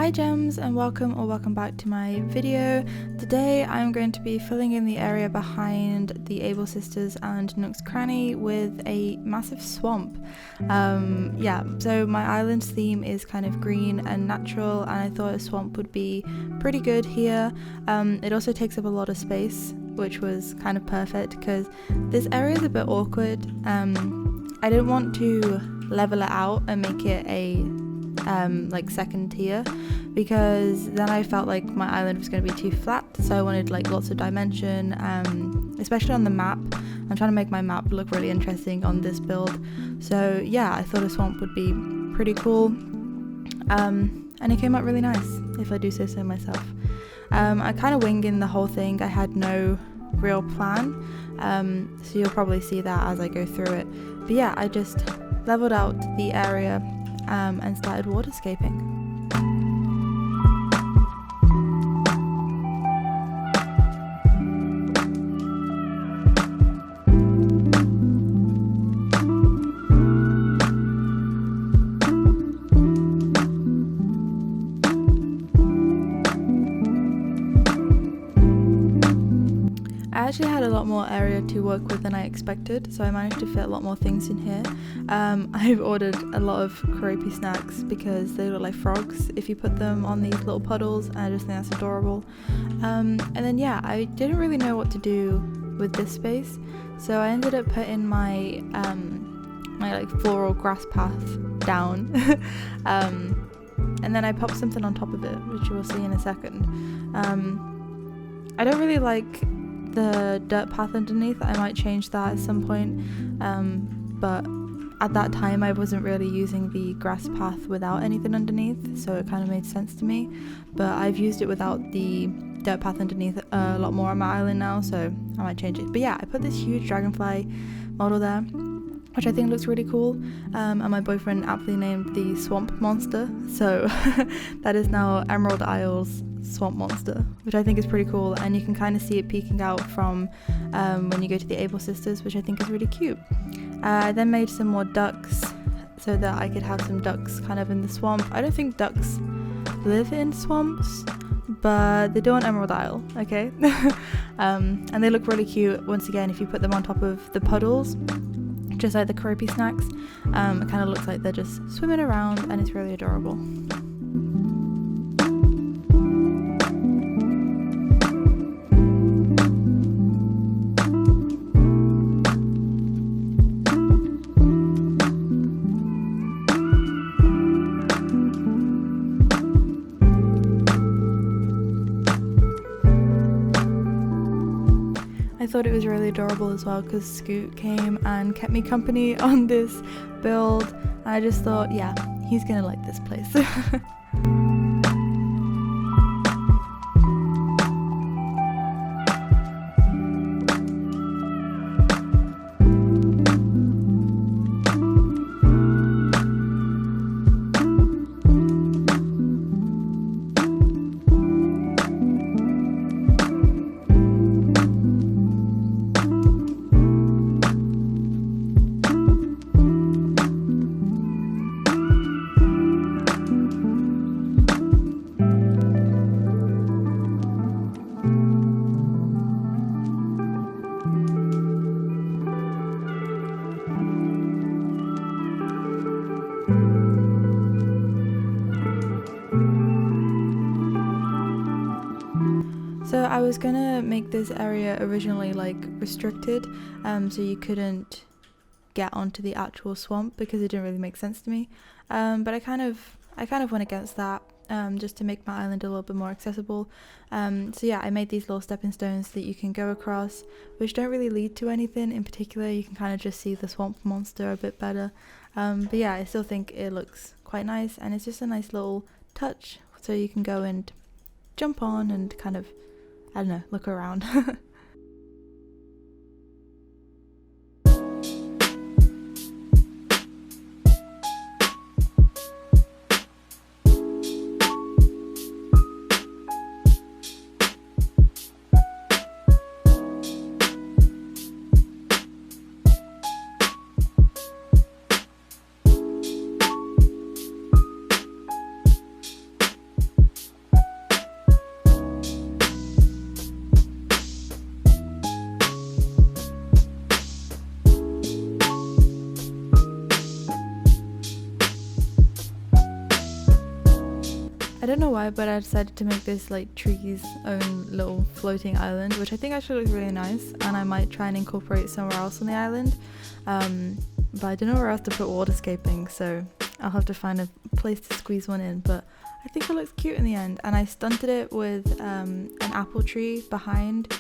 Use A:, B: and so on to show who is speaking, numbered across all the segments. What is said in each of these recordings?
A: Hi gems, and welcome back to my video. Today I'm going to be filling in the area behind the Able Sisters and Nook's Cranny with a massive swamp. So my island's theme is kind of green and natural, and I thought a swamp would be pretty good here. It also takes up a lot of space, which was kind of perfect because this area is a bit awkward. I didn't want to level it out and make it a second tier, because then I felt like my island was going to be too flat, so I wanted like lots of dimension, especially on the map. I'm trying to make my map look really interesting on this build, so yeah, I thought a swamp would be pretty cool, and it came out really nice, if I do say so myself. I kind of winged in the whole thing. I had no real plan, so you'll probably see that as I go through it, but yeah, I just leveled out the area and started waterscaping. I actually had a lot more area to work with than I expected, so I managed to fit a lot more things in here. I've ordered a lot of croaky snacks because they look like frogs if you put them on these little puddles, and I just think that's adorable. And then yeah, I didn't really know what to do with this space, so I ended up putting my my floral grass path down, and then I popped something on top of it, which you will see in a second. I don't really like the dirt path underneath. I might change that at some point, but at that time I wasn't really using the grass path without anything underneath, so it kind of made sense to me. But I've used it without the dirt path underneath a lot more on my island now, so I might change it. But yeah, I put this huge dragonfly model there, which I think looks really cool, and my boyfriend aptly named the swamp monster, so that is now Emerald Isle's swamp monster, which I think is pretty cool, and you can kind of see it peeking out from when you go to the Able Sisters, which I think is really cute. I then made some more ducks so that I could have some ducks kind of in the swamp. I don't think ducks live in swamps, but they do on Emerald Isle, okay? And they look really cute, once again, if you put them on top of the puddles, just like the croaky snacks. It kind of looks like they're just swimming around, and it's really adorable. I thought it was really adorable as well because Scoot came and kept me company on this build, and I just thought, yeah, he's gonna like this place. So I was gonna make this area originally restricted, so you couldn't get onto the actual swamp because it didn't really make sense to me. But I kind of went against that, just to make my island a little bit more accessible. So yeah, I made these little stepping stones that you can go across, which don't really lead to anything in particular. You can kind of just see the swamp monster a bit better. But yeah, I still think it looks quite nice, and it's just a nice little touch, so you can go and jump on and kind of, I don't know, look around. don't know why, but I decided to make this like tree's own little floating island, which I think actually looks really nice, and I might try and incorporate somewhere else on the island. But I don't know where else to put waterscaping, so I'll have to find a place to squeeze one in, but I think it looks cute in the end. And I stunted it with an apple tree behind.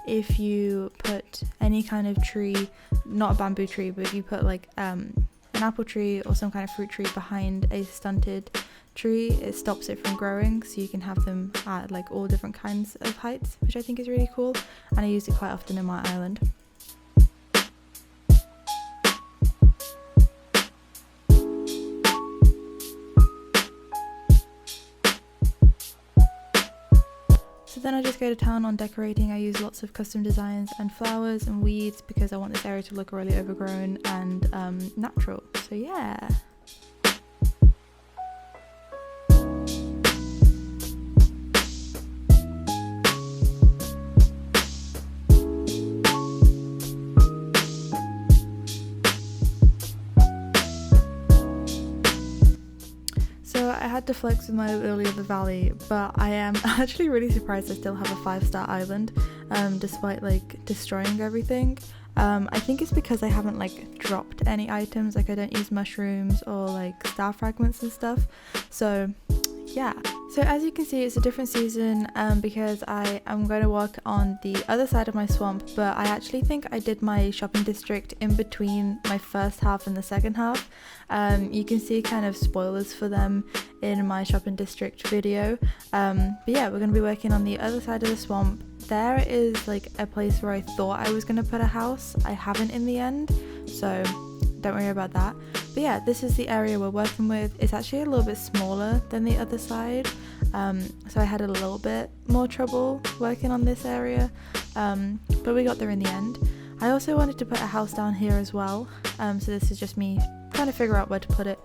A: If you put any kind of tree, not a bamboo tree, but if you put like an apple tree or some kind of fruit tree behind a stunted tree, it stops it from growing, so you can have them at like all different kinds of heights, which I think is really cool, and I use it quite often in my island. So then I just go to town on decorating. I use lots of custom designs and flowers and weeds because I want this area to look really overgrown and natural. So yeah. So I had to flex with my Lily of the Valley, but I am actually really surprised I still have a 5-star island, despite like destroying everything. I think it's because I haven't like dropped any items, like I don't use mushrooms or like star fragments and stuff. So yeah. So as you can see, it's a different season because I am going to work on the other side of my swamp, but I actually think I did my shopping district in between my first half and the second half. You can see kind of spoilers for them in my shopping district video. But yeah, we're going to be working on the other side of the swamp. There is like a place where I thought I was going to put a house. I haven't in the end, so don't worry about that. But yeah, this is the area we're working with. It's actually a little bit smaller than the other side, so I had a little bit more trouble working on this area, but we got there in the end. I also wanted to put a house down here as well, so this is just me trying to figure out where to put it.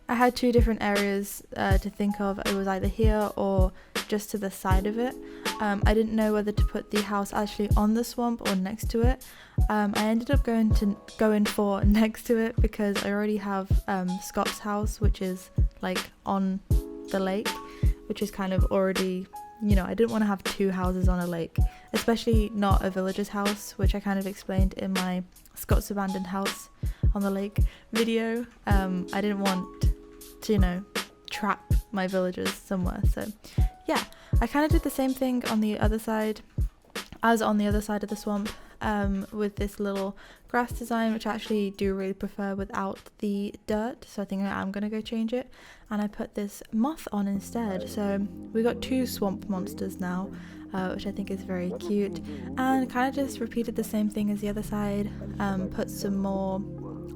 A: I had 2 different areas to think of. It was either here or just to the side of it. I didn't know whether to put the house actually on the swamp or next to it. I ended up going for next to it because I already have Scott's house, which is like on the lake, which is kind of already, you know, I didn't want to have 2 houses on a lake, especially not a villager's house, which I kind of explained in my Scott's abandoned house on the lake video. I didn't want to, you know, trap my villagers somewhere. So yeah, I kind of did the same thing on the other side as on the other side of the swamp, with this little grass design, which I actually do really prefer without the dirt, so I think I'm gonna go change it, and I put this moth on instead. So we got 2 swamp monsters now, which I think is very cute, and kind of just repeated the same thing as the other side. Put some more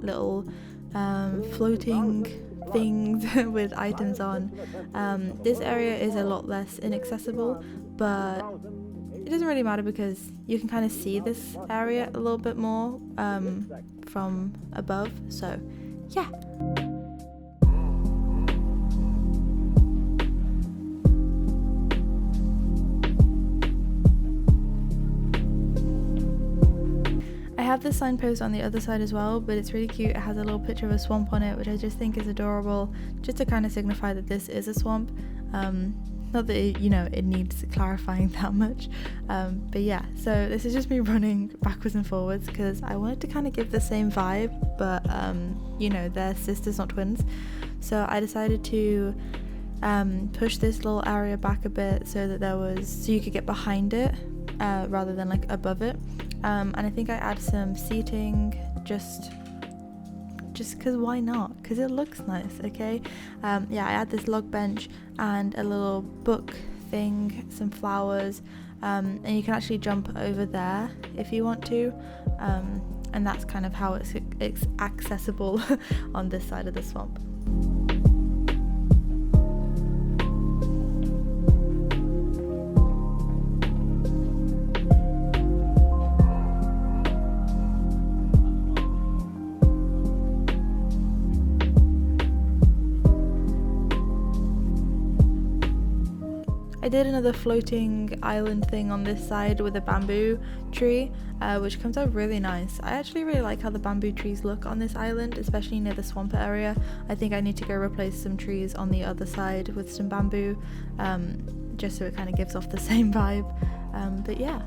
A: little floating things with items on. This area is a lot less inaccessible, but it doesn't really matter because you can kind of see this area a little bit more from above, so yeah. I have this signpost on the other side as well, but it's really cute. It has a little picture of a swamp on it, which I just think is adorable, just to kind of signify that this is a swamp. Not that it, you know, it needs clarifying that much, but yeah, so this is just me running backwards and forwards because I wanted to kind of give the same vibe, but you know, they're sisters, not twins. So I decided to push this little area back a bit so that so you could get behind it rather than like above it, and I think I add some seating just because why not, because it looks nice. Okay, yeah, I add this log bench and a little book thing, some flowers, and you can actually jump over there if you want to, and that's kind of how it's accessible on this side of the swamp. I I did another floating island thing on this side with a bamboo tree, which comes out really nice. I actually really like how the bamboo trees look on this island, especially near the swamp area. I think I need to go replace some trees on the other side with some bamboo, just so it kind of gives off the same vibe. But yeah.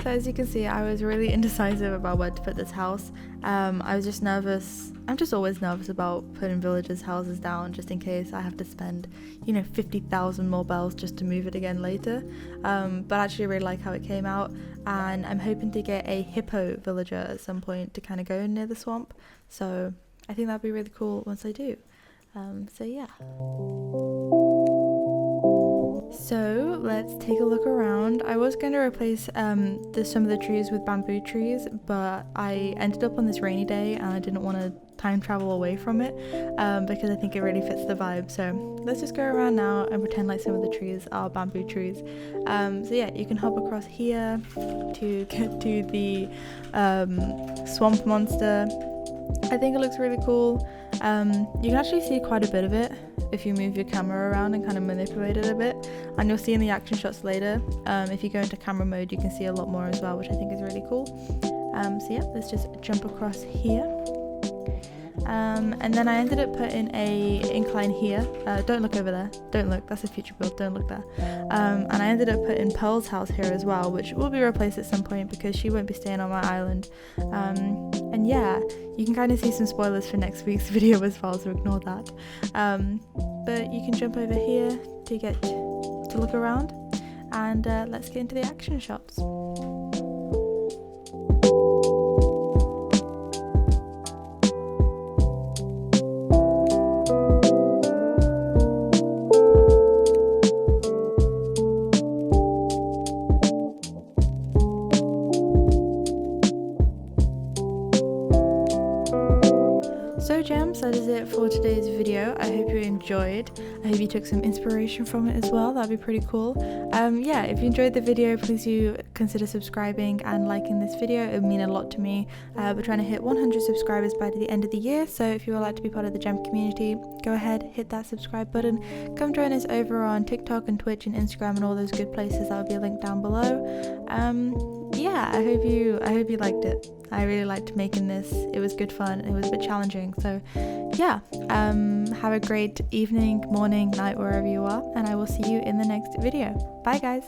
A: So as you can see, I was really indecisive about where to put this house. I was just nervous. I'm just always nervous about putting villagers' houses down just in case I have to spend, 50,000 more bells just to move it again later. But I actually really like how it came out, and I'm hoping to get a hippo villager at some point to kind of go near the swamp. So I think that'd be really cool once I do. So yeah. So let's take a look around. I was going to replace some of the trees with bamboo trees, but I ended up on this rainy day and I didn't want to time travel away from it because I think it really fits the vibe. So let's just go around now and pretend like some of the trees are bamboo trees. So yeah, you can hop across here to get to the swamp monster. I think it looks really cool. You can actually see quite a bit of it if you move your camera around and kind of manipulate it a bit, and you'll see in the action shots later. If you go into camera mode, you can see a lot more as well, which I think is really cool. So yeah, let's just jump across here. And then I ended up putting a incline here. Don't look over there. Don't look. That's a future build. Don't look there. And I ended up putting Pearl's house here as well, which will be replaced at some point because she won't be staying on my island. And yeah, you can kind of see some spoilers for next week's video as well, so ignore that. But you can jump over here to get to look around, and let's get into the action shots. So gems, that is it for today's video. I hope you enjoyed. I hope you took some inspiration from it as well. That'd be pretty cool. Yeah, if you enjoyed the video, please do consider subscribing and liking this video. It would mean a lot to me. We're trying to hit 100 subscribers by the end of the year, so if you would like to be part of the gem community, go ahead, hit that subscribe button. Come join us over on TikTok and Twitch and Instagram and all those good places. That will be linked down below. Yeah, I hope you liked it. I really liked making this. It was good fun. It was a bit challenging. So yeah, have a great evening, morning, night, wherever you are, and I will see you in the next video. Bye guys.